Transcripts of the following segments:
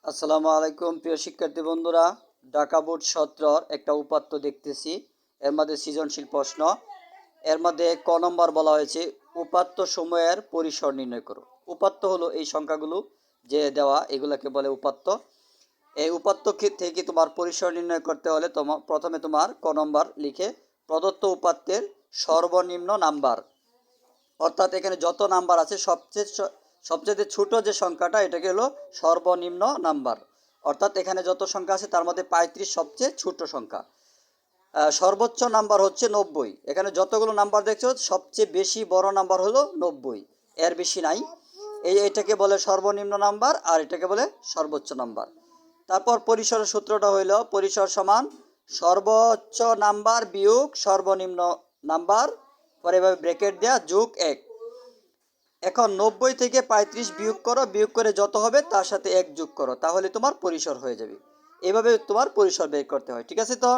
আসসালামু আলাইকুম প্রিয় শিক্ষার্থী বন্ধুরা। ঢাকা বোর্ড 17 একটা উপাত্ত দেখতেছি। এর মধ্যে সৃজনশীল প্রশ্ন। এর মধ্যে ক নম্বর বলা হয়েছে উপাত্ত সমূহের পরিসর নির্ণয় করো। উপাত্ত হলো এই সংখ্যাগুলো যে দেওয়া, এগুলাকে বলে উপাত্ত। এই উপাত্ত থেকে তোমার পরিসর নির্ণয় করতে হলে প্রথমে তোমার ক নম্বর লিখে প্রদত্ত উপাত্তের সর্বনিম্ন নাম্বার, অর্থাৎ এখানে যত নাম্বার আছে সবচেয়ে ছোট যে সংখ্যাটা এটাকে হলো সর্বনিম্ন নাম্বার। অর্থাৎ এখানে যত সংখ্যা আছে তার মধ্যে 35 সবচেয়ে ছোট সংখ্যা। সর্বোচ্চ নাম্বার হচ্ছে 90। এখানে যতগুলো নাম্বার দেখছো সবচেয়ে বেশি বড় নাম্বার হলো 90, এর বেশি নাই। এটাকে বলে সর্বনিম্ন নাম্বার আর এটাকে বলে সর্বোচ্চ নাম্বার। তারপর পরিসরের সূত্রটা হইল পরিসর সমান সর্বোচ্চ নাম্বার বিয়োগ সর্বনিম্ন নাম্বার, পরে এভাবে ব্র্যাকেট দেয়া যোগ 1। এখন 90 থেকে 35 বিয়োগ করো, বিয়োগ করে যত হবে তার সাথে 1 যোগ করো, তাহলে তোমার পরিসর হয়ে যাবে। এভাবে তোমার পরিসর বের করতে হয়, ঠিক আছে তো?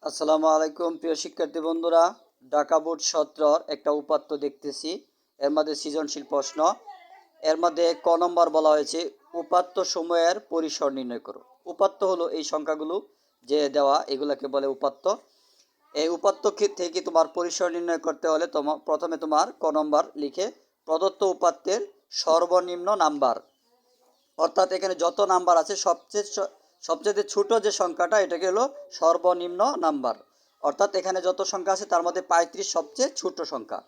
আসসালামু আলাইকুম প্রিয় শিক্ষার্থী বন্ধুরা। ঢাকা বোর্ড 17 একটা উপাত্ত দেখতেছি। এর মধ্যে সৃজনশীল প্রশ্ন। এর মধ্যে ক নম্বর বলা হয়েছে উপাত্ত সমূহের পরিসর নির্ণয় করো। উপাত্ত হলো এই সংখ্যাগুলো যে দেওয়া, এগুলাকে বলে উপাত্ত। এই উপাত্ত থেকে তোমার পরিসর নির্ণয় করতে হলে প্রথমে তোমার ক নম্বর লিখে প্রদত্ত উপাত্তের সর্বনিম্ন নাম্বার, অর্থাৎ এখানে যত নাম্বার আছে সবচেয়ে ছোট যে সংখ্যাটা এটাকে হলো সর্বনিম্ন নাম্বার। অর্থাৎ এখানে যত সংখ্যা আছে তার মধ্যে 35 সবচেয়ে ছোট সংখ্যা।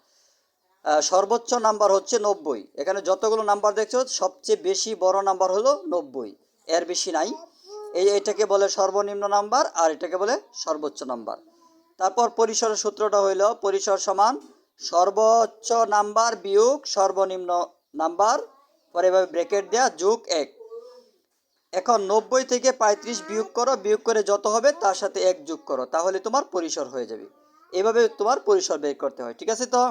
সর্বোচ্চ নাম্বার হচ্ছে 90। এখানে যতগুলো নাম্বার দেখছো সবচেয়ে বেশি বড় নাম্বার হলো 90, এর বেশি নাই। এটাকে বলে সর্বনিম্ন নাম্বার আর এটাকে বলে সর্বোচ্চ নাম্বার। তারপর পরিসরের সূত্রটা হইল পরিসর সমান সর্বোচ্চ নাম্বার বিয়োগ সর্বনিম্ন নাম্বার, পরে এভাবে ব্র্যাকেট দেয়া যোগ 1। এখন 90 থেকে 35 বিয়োগ করো, বিয়োগ করে যত হবে তার সাথে 1 যোগ করো, তাহলে তোমার পরিসর হয়ে যাবে। এভাবে তোমার পরিসর বের করতে হয়, ঠিক আছে তো?